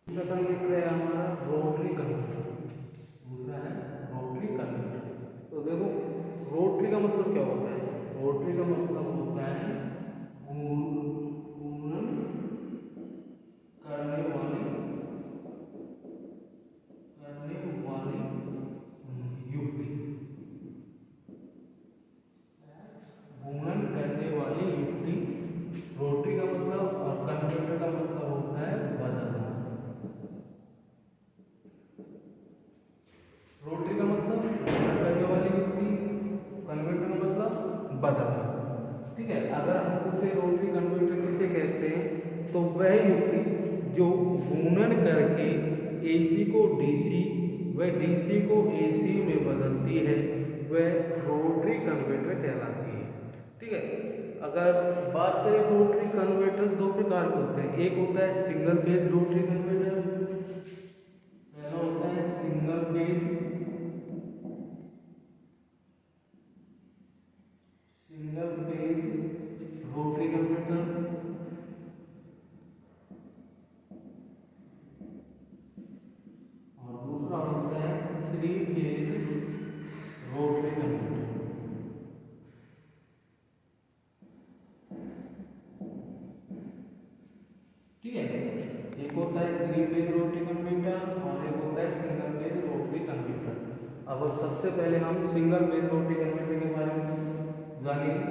दूसरा कन्वर्टर है हमारा रोटरी कन्वर्टर। दूसरा है रोटरी कन्वर्टर। तो देखो रोटरी का मतलब क्या होता है? रोटरी का मतलब होता है घूर्णन करने वाली युक्ति। घूर्णन करने वाली युक्ति रोटरी का मतलब, और कन्वर्टर का मतलब होता है बदलना। रोटरी का मतलब घूर्णन करने वाली युक्ति, कन्वर्टर का मतलब बदलना। ठीक है, अगर हम पूछे रोटरी कन्वर्टर किसे कहते हैं, तो वह युक्ति जो घूर्णन करके एसी को डीसी व डीसी को एसी में बदलती है वह रोटरी कन्वर्टर कहलाती है। ठीक है, अगर बात करें रोटरी कन्वर्टर दो प्रकार के होते हैं। एक होता है सिंगल फेज रोटरी कन्वर्टर, पहला होता है सिंगल फेज रोटरी कन्वर्टर, और दूसरा होता है थ्री फेज रोटरी कन्वर्टर। ठीक है, एक होता है थ्री फेज रोटरी कन्वर्टर और एक होता है सिंगल फेज रोटरी कन्वर्टर। अब सबसे पहले हम सिंगल फेज रोटरी कन्वर्टर के बारे में जानेंगे।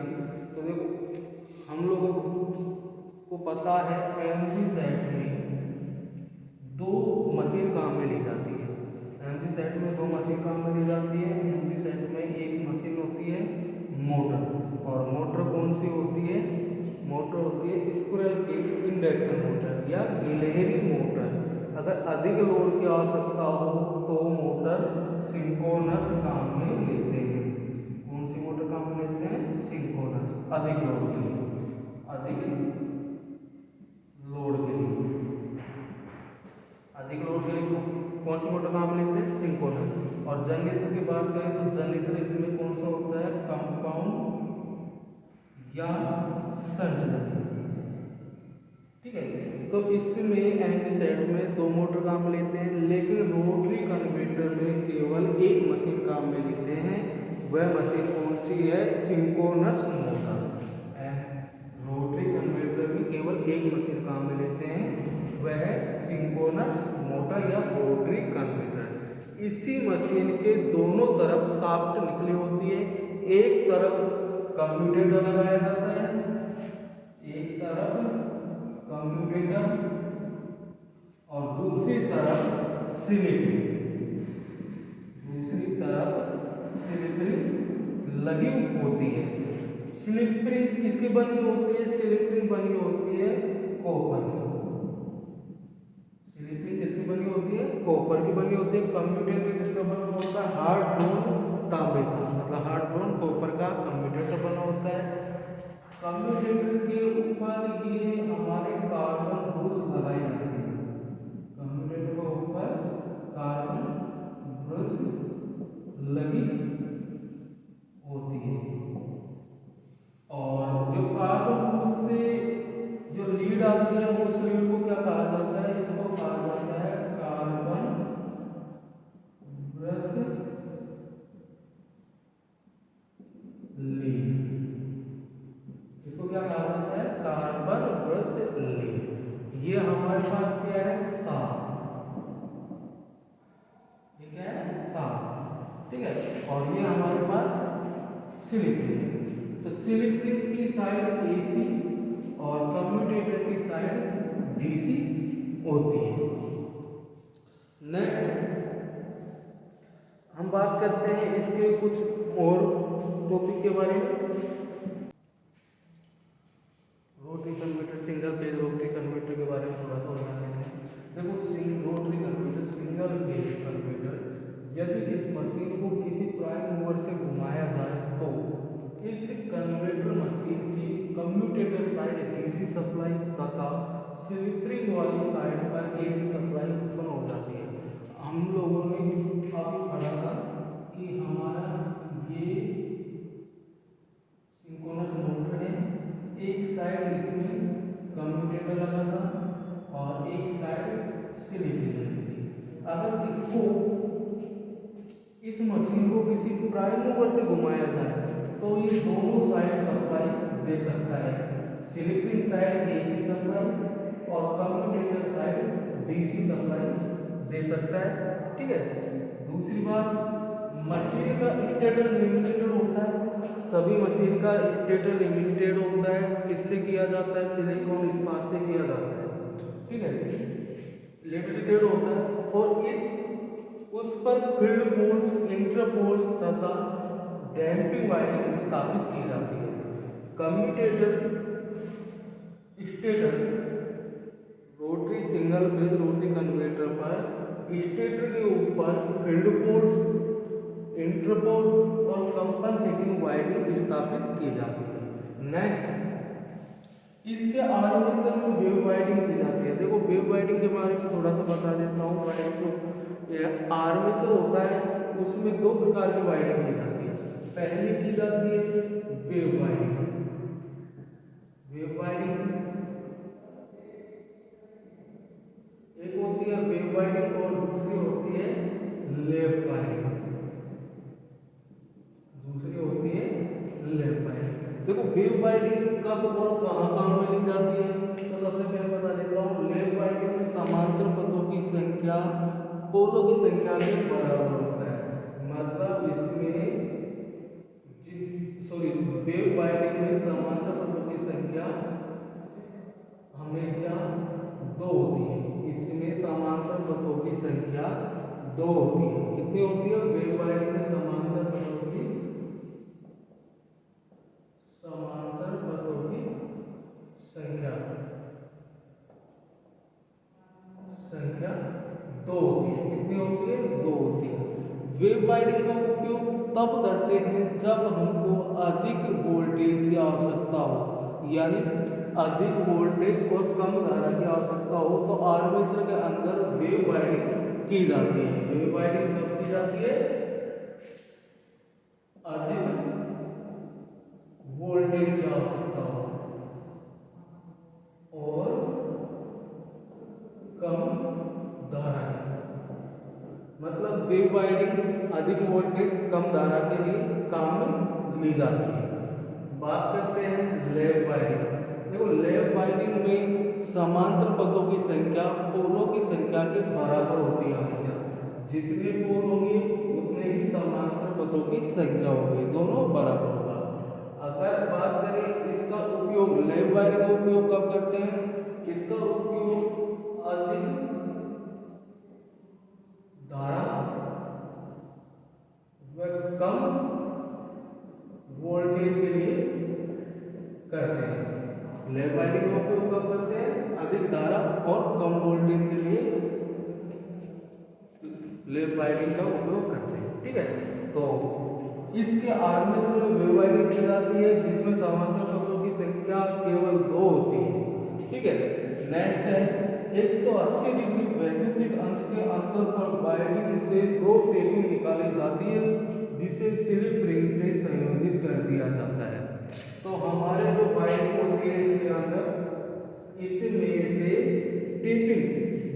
तो देखो हम लोगों को पता है एमसी सेट में दो मशीन काम में ली जाती है। एमसी सेट में दो मशीन काम में ली जाती है। एमसी सेट में एक मशीन होती है मोटर, और मोटर कौन सी होती है? मोटर होती है स्क्विरल केज इंडक्शन मोटर या गिलहरी मोटर। अगर अधिक लोड की आवश्यकता हो तो मोटर सिंक्रोनस काम में लेते हैं। कौन सी मोटर काम में लेते हैं? सिंक्रोनस, अधिक लोड के लिए, अधिक लोड के लिए, अधिक लोड के लिए कौन सी मोटर काम लेते हैं? सिंक्रोनस। और जनरेटर की बात करें तो जनरेटर इसमें कौन सा होता है? कंपाउंड या शंट जनरेटर। ठीक है, तो इसमें एमपी सेट में दो मोटर काम लेते हैं, लेकिन रोटरी कन्वर्टर में केवल एक मशीन काम में लेते हैं। वह मशीन कौन सी है? Synchronous motor. रोटरी कन्वर्टर में केवल एक मशीन काम में लेते हैं, वह सिंक्रोनस मोटर या रोटरी कन्वर्टर। इसी मशीन के दोनों तरफ शाफ्ट निकली होती है। एक तरफ कम्यूटेटर लगाया जाता है, एक तरफ कम्यूटेटर और दूसरी तरफ स्लिप, दूसरी तरफ स्लिप लगी होती है। स्लिप रिंग किसकी बनी होती है? स्लिप रिंग बनी होती है कॉपर की। स्लिप रिंग किसकी बनी होती है? कॉपर की बनी होती है। कम्यूटेटर किसका बना होता है? हार्ड ड्रोन तांबे का, मतलब हार्ड ड्रोन कॉपर का कम्यूटेटर बना होता है। कम्यूटेटर के ऊपर ये हमारे कार्बन ब्रश लगाई जाती है। कम्यूटेटर के ऊपर कार्बन ब्रश लगी होती है, और जो कार्बन ब्रश से जो लीड आती है उस लीड को क्या कहा जाता है? इसको कहा जाता है कार्बन ब्रश लीड। इसको क्या कहा जाता है? Carbon brush lead. ये हमारे पास क्या है? साफ, ये क्या है? साफ। ठीक है, और ये हमारे पास स्लिप रिंग है। तो स्लिप रिंग की साइड एसी और कम्यूटेटर की साइड डीसी होती है। नेक्स्ट हम बात करते हैं इसके कुछ और टॉपिक के बारे में। Rotary converter, single phase rotary converter के बारे में थोड़ा सा जान लेते हैं। देखो rotary converter, single phase converter, यदि इस मशीन को किसी प्राइम मूवर से घुमाया जाए तो इस कन्वर्टर मशीन की कम्यूटेटर साइड डीसी सप्लाई तथा स्लिप रिंग वाली साइड पर एसी सप्लाई उत्पन्न हो जाती है। हम लोगों ने अभी पढ़ा था कि हमारा ये सिंक्रोनस मोटर है, एक साइड इसमें कम्यूटेटर लगा था और एक साइड स्लिप मशीन को किसी प्राइम मूवर से घुमाया जाए तो ये दोनों साइड सप्लाई दे सकता है। Slip ring side AC supply और कम्यूटेटर साइड डीसी सप्लाई दे सकता है। ठीक है। दूसरी बात, मशीन का स्टेटर लिमिटेड होता है। सभी मशीन का स्टेटर लिमिटेड होता है। किससे किया जाता है? सिलिकॉन इस्पात से किया जाता है। ठीक है, लिमिटेड होता है और उस पर फील्ड पोल्स, इंटरपोल तथा डैम्पिंग वायरिंग स्थापित की जाती है। Commutator stator rotary single phase rotary converter पर स्टेटर के ऊपर फील्ड पोल्स, इंटरपोल और कंपनसेटिंग वायरिंग स्थापित की जाती है। नेक्स्ट, इसके आर्मेचर में वेव वाइडिंग की जाती है। देखो वेव वाइडिंग के बारे में थोड़ा सा बता देता हूँ। आर्मेचर होता है, उसमें दो प्रकार की वाइडिंग की जाती है। पहली की जाती है वेव वाइडिंग। वेव वाइडिंग एक होती है वेव वाइडिंग और दूसरी होती है लैप वाइडिंग। दूसरी होती है लैप वाइडिंग। देखो वेव वाइडिंग कब और कहाँ में ली जाती है, तो सबसे पहले बता देता हूँ। लैप वाइडिंग में समांतर पथों की संख्या पोलों की संख्या के बराबर होता है। मतलब इसमें वेव वाइडिंग में समांतर पथों की संख्या हमेशा 2 होती है। इसमें समांतर पथों की संख्या 2 होती है। कितनी होती है? वेव वाइडिंग में समांतर पथों की संख्या 2 होती है। कितनी होती है? 2 होती है। वेव वाइडिंग का उपयोग तब करते हैं जब हमको अधिक वोल्टेज की आवश्यकता हो, यानी अधिक वोल्टेज और कम धारा की आवश्यकता हो तो आर्मेचर के अंदर वेव वाइडिंग की जाती है। वेव वाइडिंग कब की जाती है? अधिक वोल्टेज की आवश्यकता हो और कम धारा की। मतलब वेव वाइडिंग अधिक वोल्टेज कम धारा के लिए काम में ली जाती है। बात करते हैं लैप वाइडिंग। देखो लैप वाइडिंग में समांतर पथों की संख्या पोलों की संख्या के बराबर होती है। हमेशा जितने पोल होंगे उतने ही समांतर पथों की संख्या होगी, दोनों बराबर होगा। अगर बात करें इसका उपयोग, लैप वाइडिंग का उपयोग कब करते हैं? इसका उपयोग अधिक धारा व कम वोल्टेज के लिए करते हैं। लैप वाइडिंग का उपयोग कब करते हैं? अधिक धारा और कम वोल्टेज के लिए लैप वाइडिंग का उपयोग करते हैं। ठीक है, तो इसके आर्मेचर में वेव वाइडिंग की जाती है जिसमें समांतर पथों की संख्या केवल 2 होती है। ठीक है, नेक्स्ट है 180 डिग्री वैद्युतिक अंश के अंतर पर वाइडिंग से 2 टेपिंग निकाली जाती है जिसे स्लिप रिंग से संयोजित कर दिया जाता है। तो हमारे जो वाइडिंग होती है इसके अंदर, इसमें से टेपिंग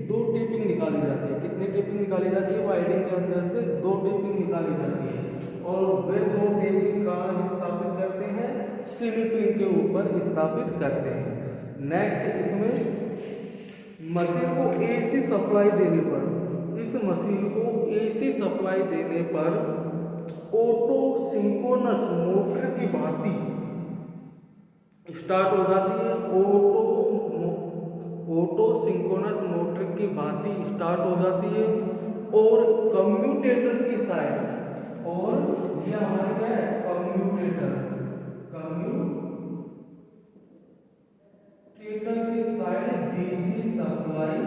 2 टेपिंग निकाली जाती है। कितने टेपिंग निकाली जाती है? वाइडिंग के अंदर से 2 टेपिंग निकाली जाती है और वे 2 टेपिंग कहाँ स्थापित करते हैं? स्लिप रिंग के ऊपर स्थापित करते हैं। नेक्स्ट, इसमें मशीन को एसी सप्लाई देने पर, इस मशीन को एसी सप्लाई देने पर ऑटो सिंक्रोनस मोटर की भांति स्टार्ट हो जाती है। ऑटो सिंक्रोनस मोटर की भांति स्टार्ट हो जाती है और कम्यूटेटर की साइड, और ये हमारे क्या है? कम्यूटेटर की साइड डीसी सप्लाई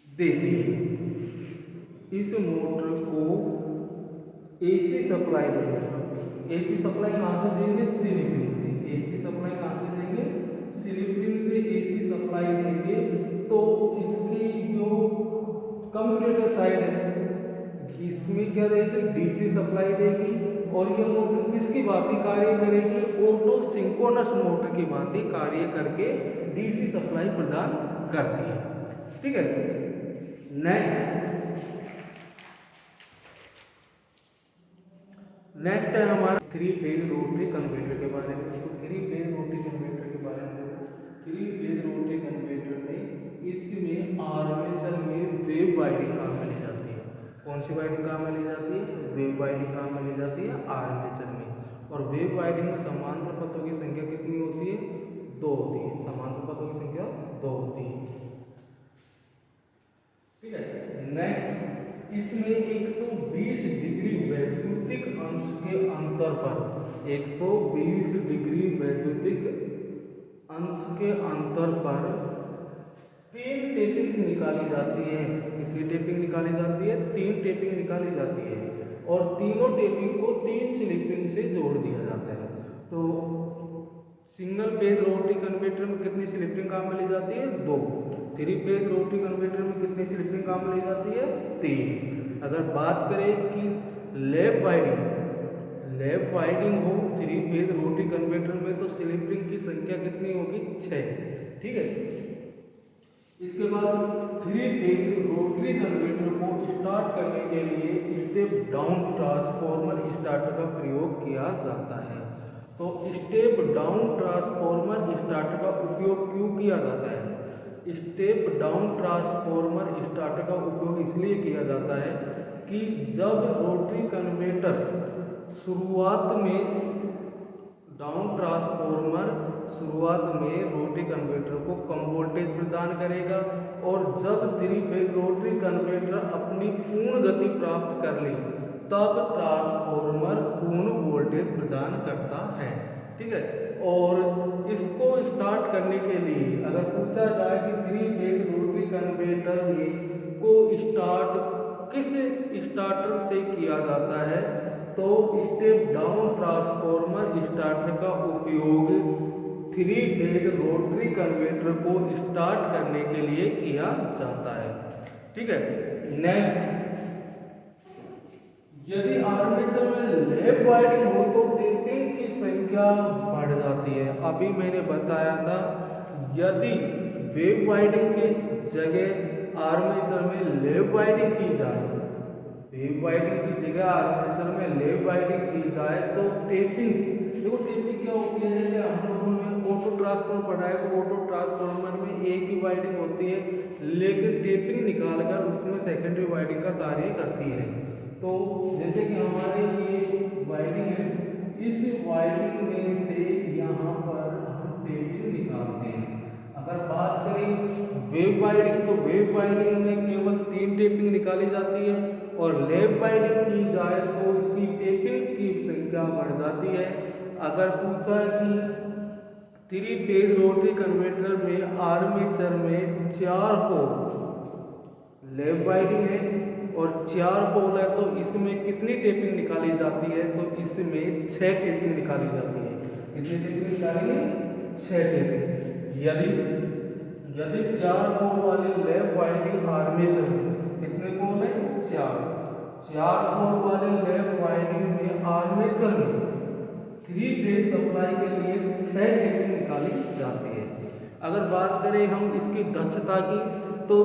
देती है। इस मोटर को एसी सप्लाई देंगे। एसी सप्लाई कहाँ से देंगे? स्लिप रिंग से। एसी सप्लाई कहाँ से देंगे? स्लिप रिंग से एसी सप्लाई देंगे। तो इसकी जो कम्यूटेटर साइड है इसमें क्या देगी? डीसी सप्लाई देगी और ये मोटर किसकी भांति कार्य करेगी? ऑटो सिंक्रोनस मोटर की भांति कार्य करके डीसी सप्लाई प्रदान करती है। ठीक है, नेक्स्ट है हमारा थ्री फेज रोटरी कन्वर्टर के बारे में। तो थ्री फेज रोटरी कन्वर्टर के बारे में देखो, थ्री फेज रोटरी कन्वर्टर में इसमें आर्मेचर में वेव वाइंडिंग काम में ली जाती है। कौन सी वाइंडिंग काम में ली जाती है? वेव वाइंडिंग काम में ली जाती है आर्मेचर में। और वेव वाइंडिंग में समांतर पथों की संख्या कितनी होती है? दो होती है। समांतर पथों की संख्या दो होती है। ठीक है। नेक्स्ट, इसमें 120 डिग्री वैद्युतिक अंश के अंतर पर 120 डिग्री वैद्युतिक अंश के अंतर पर तीन टेपिंग्स निकाली जाती है। कितनी टेपिंग निकाली जाती है? तीन टेपिंग निकाली जाती है। और तीनों टेपिंग को तीन स्लिपिंग से जोड़ दिया जाता है। तो सिंगल फेज रोटरी कन्वर्टर में कितनी स्लिपिंग काम में ली जाती है? दो। थ्री फेज रोटरी कन्वर्टर में कितनी स्लिपिंग काम में ली जाती है? तीन। अगर बात करें कि लैप वाइंडिंग हो थ्री फेज रोटरी कन्वर्टर में, तो स्लिपिंग की संख्या कितनी होगी? 6। ठीक है। इसके बाद थ्री फेज रोटरी कन्वर्टर को स्टार्ट करने के लिए स्टेप डाउन ट्रांसफॉर्मर स्टार्टर का प्रयोग किया जाता है। तो स्टेप डाउन ट्रांसफॉर्मर स्टार्टर का उपयोग क्यों किया जाता है? स्टेप डाउन ट्रांसफॉर्मर स्टार्टर का उपयोग इसलिए किया जाता है कि जब रोटरी कन्वर्टर शुरुआत में रोटरी कन्वर्टर को कम वोल्टेज प्रदान करेगा, और जब थ्री फेज रोटरी कन्वर्टर अपनी पूर्ण गति प्राप्त कर ले तब ट्रांसफॉर्मर पूर्ण वोल्टेज प्रदान करता है। ठीक है। और इसको स्टार्ट करने के लिए अगर पूछा जाए कि थ्री फेज रोटरी कन्वर्टर में को स्टार्ट किस स्टार्टर से किया जाता है, तो स्टेप डाउन ट्रांसफॉर्मर स्टार्टर का उपयोग थ्री फेज रोटरी कन्वर्टर को स्टार्ट करने के लिए किया जाता है। ठीक है। नेक्स्ट, यदि आर्मेचर में लैप वाइंडिंग हो तो टेपिंग की संख्या बढ़ जाती है। अभी मैंने बताया था, यदि वेव वाइंडिंग के जगह आर्मेचर में लैप वाइंडिंग की जाए, वेव वाइंडिंग की जगह आर्मेचर में लैप वाइंडिंग की जाए तो टेपिंग्स, देखो टेपिंग क्या होती है, जैसे हम लोगों ने ऑटो ट्रांसफॉर्मर पढ़ा है, तो ऑटो ट्रांसफॉर्मर में एक ही वाइंडिंग होती है, लेकिन टेपिंग निकालकर उसमें सेकेंडरी वाइंडिंग का कार्य करती है। तो जैसे कि हमारे ये वाइंडिंग है, इस वाइंडिंग में से यहाँ पर हम टेपिंग निकालते हैं। अगर बात करें वेव वाइंडिंग, तो वेव वाइंडिंग में केवल 3 टेपिंग निकाली जाती है, और लैप वाइंडिंग की जाए तो इसकी टेपिंग की संख्या बढ़ जाती है। अगर पूछा कि थ्री फेज रोटरी कन्वर्टर में आर्मेचर में 4 पोल लैप वाइंडिंग है और 4 पोल है, तो इसमें कितनी टेपिंग निकाली जाती है? तो इसमें 6 टेपिंग निकाली जाती है। कितनी टेपिंग निकाली? 6 टेपिंग। यदि 4 पोल वाले लैप वाइंडिंग आर्मेचर में, कितने पोल है? 4 पोल वाले लैप वाइंडिंग में आर्मेचर में थ्री फेज सप्लाई के लिए 6 टेपिंग निकाली जाती है। अगर बात करें हम इसकी दक्षता की, तो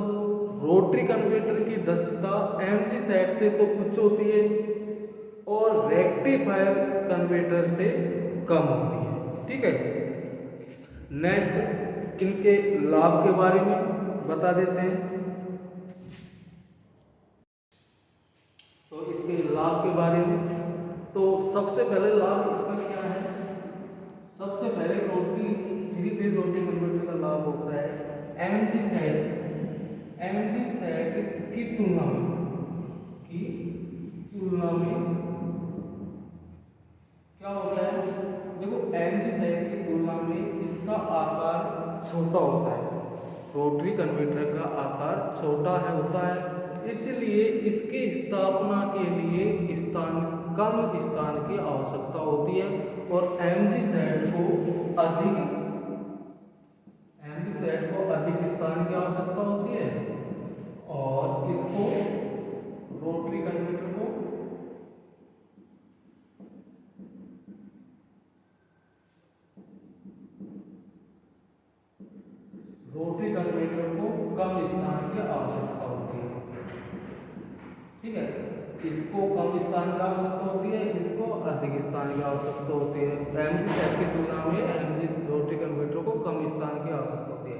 रोटरी कन्वर्टर की दक्षता एमजी सेट से तो उच्च होती है और रेक्टिफायर कन्वर्टर से कम होती है। ठीक है। नेक्स्ट, इनके लाभ के बारे में बता देते हैं। तो इसके लाभ के बारे में, तो सबसे पहले लाभ इसका क्या है? सबसे पहले थ्री फेज रोटरी कन्वर्टर का लाभ होता है एमजी सेट की तुलना में क्या होता है? देखो, एमजी सेट की तुलना में इसका आकार छोटा होता है। रोटरी कन्वर्टर का आकार छोटा होता है, इसलिए इसकी स्थापना के लिए कम स्थान की आवश्यकता होती है, और एमजी सेट को अधिक स्थान की आवश्यकता होती है, और इसको रोटरी कन्वर्टर को कम स्थान की आवश्यकता होती है। स्थान की आवश्यकता होती है, इसको अधिक स्थान की आवश्यकता होती है। एमजी सेट की तुलना में एमजी रोटरी कन्वर्टर को कम स्थान की आवश्यकता होती है।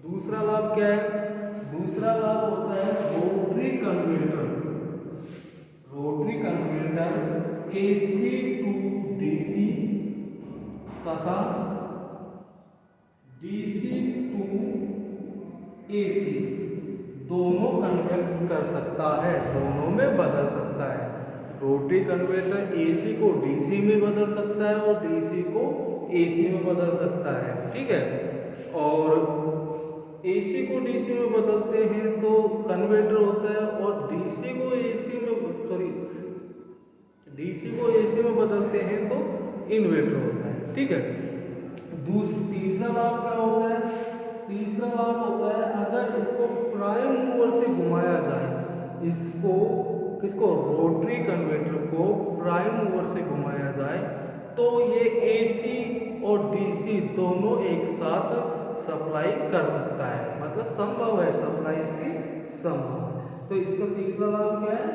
दूसरा लाभ क्या है? दूसरा लाभ होता है rotary converter. Rotary converter AC to DC तथा डीसी टू एसी दोनों कन्वर्ट कर सकता है, दोनों में बदल सकता है। रोटरी कन्वर्टर एसी को डीसी में बदल सकता है और डीसी को एसी में बदल सकता है, ठीक है। और एसी को डीसी में बदलते हैं तो कन्वर्टर होता है, और डीसी को एसी में बदलते हैं तो इन्वर्टर होता है, ठीक है। तीसरा लाभ क्या होता है? तीसरा लाभ होता है अगर इसको प्राइम मूवर से घुमाया जाए, इसको किसको? रोटरी कन्वर्टर को प्राइम मूवर से घुमाया जाए तो ये एसी और डीसी दोनों एक साथ सप्लाई कर सकता है, मतलब संभव है, सप्लाई इसकी संभव है। तो इसका तीसरा लाभ क्या है?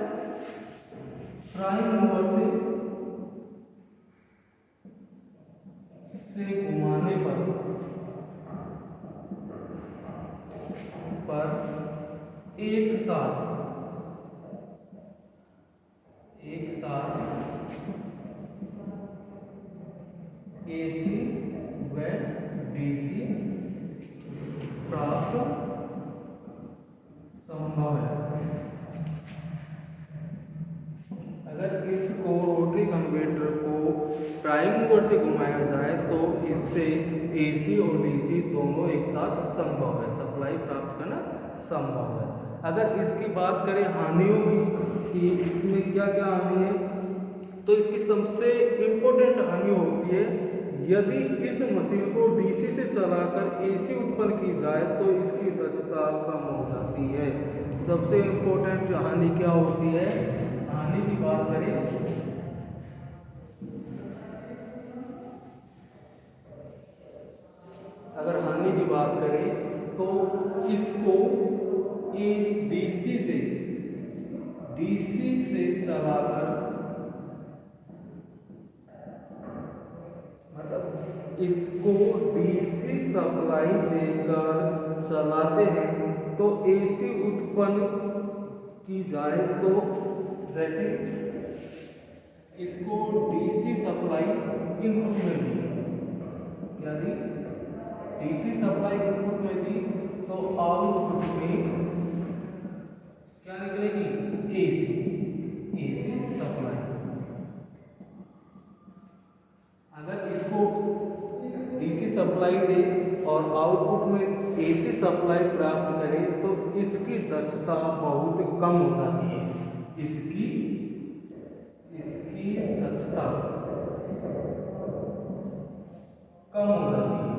प्राइम मूवर से घुमाने पर एक साथ एसी व डीसी प्राप्त संभव है। अगर इसको रोटरी कन्वर्टर को प्राइम मूवर से घुमाया जाए तो इससे एसी और डीसी दोनों एक साथ संभव है, सप्लाई प्राप्त करना संभव है। अगर इसकी बात करें हानियों की कि इसमें क्या क्या हानि है, तो इसकी सबसे इम्पोर्टेंट हानि होती है यदि इस मशीन को डीसी से चलाकर एसी उत्पन्न की जाए तो इसकी दक्षता कम हो जाती है। सबसे इम्पोर्टेंट हानि क्या होती है? हानि की बात करें, अगर हानि की बात करें तो इसको डीसी से चलाकर, मतलब इसको डीसी सप्लाई देकर चलाते हैं तो एसी उत्पन्न की जाए तो जैसे इसको डीसी सप्लाई इनपुट में दी, क्या दी? डीसी सप्लाई इनपुट में दी तो आउटपुट में क्या निकलेगी? AC supply. अगर इसको डीसी सप्लाई दे और आउटपुट में एसी सप्लाई प्राप्त करे तो इसकी दक्षता बहुत कम हो जाती है, इसकी दक्षता कम हो जाती है,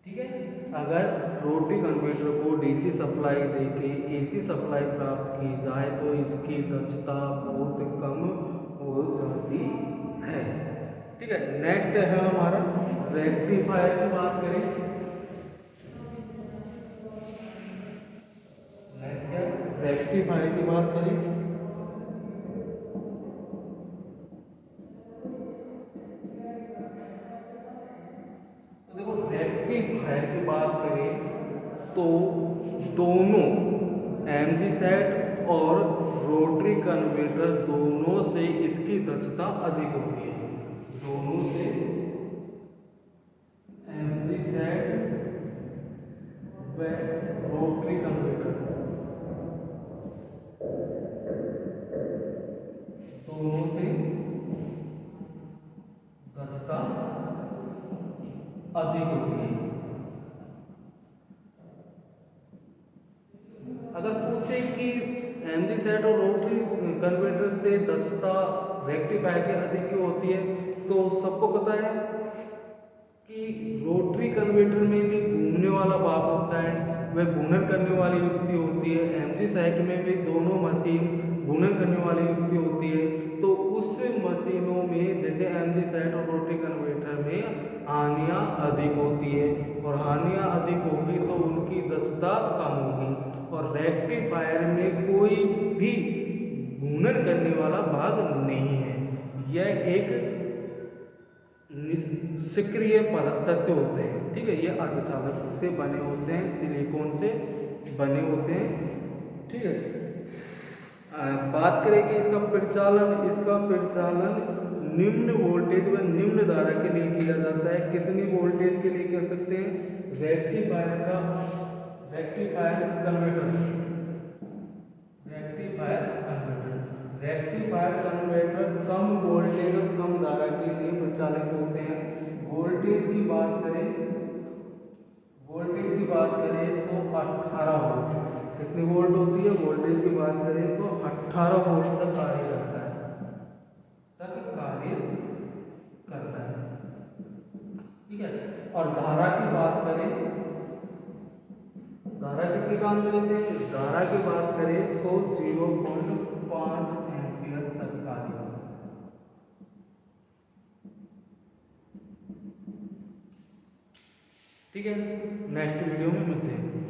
ठीक है। अगर रोटरी कन्वर्टर को डीसी सप्लाई देके एसी सप्लाई प्राप्त की जाए तो इसकी दक्षता बहुत कम हो जाती है, ठीक है। नेक्स्ट है हमारा रेक्टिफायर की बात करें। नेक्स्ट है रेक्टिफायर की बात करें। रेक्टिफायर की बात करें तो दोनों एमजी सेट और रोटरी कन्वर्टर दोनों से इसकी दक्षता अधिक होती है, दोनों से एमजी सेट व रोटरी कन्वर्टर दोनों से दक्षता अधिक होती है। अगर पूछे कि एमजी सेट और रोटरी कन्वर्टर से दक्षता रेक्टिफायर की अधिक क्यों होती है, तो सबको पता है कि रोटरी कन्वर्टर में भी घूमने वाला भाग होता है, वह घूर्णन करने वाली युक्ति होती है। एमजी सेट में भी दोनों मशीन घूर्णन करने वाली युक्ति होती है। तो उस मशीनों में जैसे एमजी सेट और रोटरी कन्वर्टर में हानियाँ अधिक होती है, और हानियाँ अधिक होगी तो उनकी दक्षता कम होगी। और रेक्टिफायर में कोई भी घूर्णन करने वाला भाग नहीं है। यह एक सक्रिय तत्व होते हैं, ठीक है। ये अर्धचालक से बने होते हैं, सिलिकॉन से बने होते हैं, ठीक है। बात करें कि इसका प्रचालन निम्न वोल्टेज व निम्न धारा के लिए किया जाता है। कितनी वोल्टेज के लिए कर सकते हैं? रेक्टिफायर कन्वर्टर कम वोल्टेज और कम धारा के लिए प्रचालित होते हैं। वोल्टेज की बात करें तो 18 वोल्ट। कितनी वोल्ट होती है? वोल्टेज की बात करें तो 18 वोल्ट तक कार्य करता है, ठीक है। और धारा की बात करें, धारा कितने काम में लेते हैं? धारा की बात करें तो 0.5 एम्पियर तक कार्य करता है, ठीक है। नेक्स्ट वीडियो में मिलते हैं।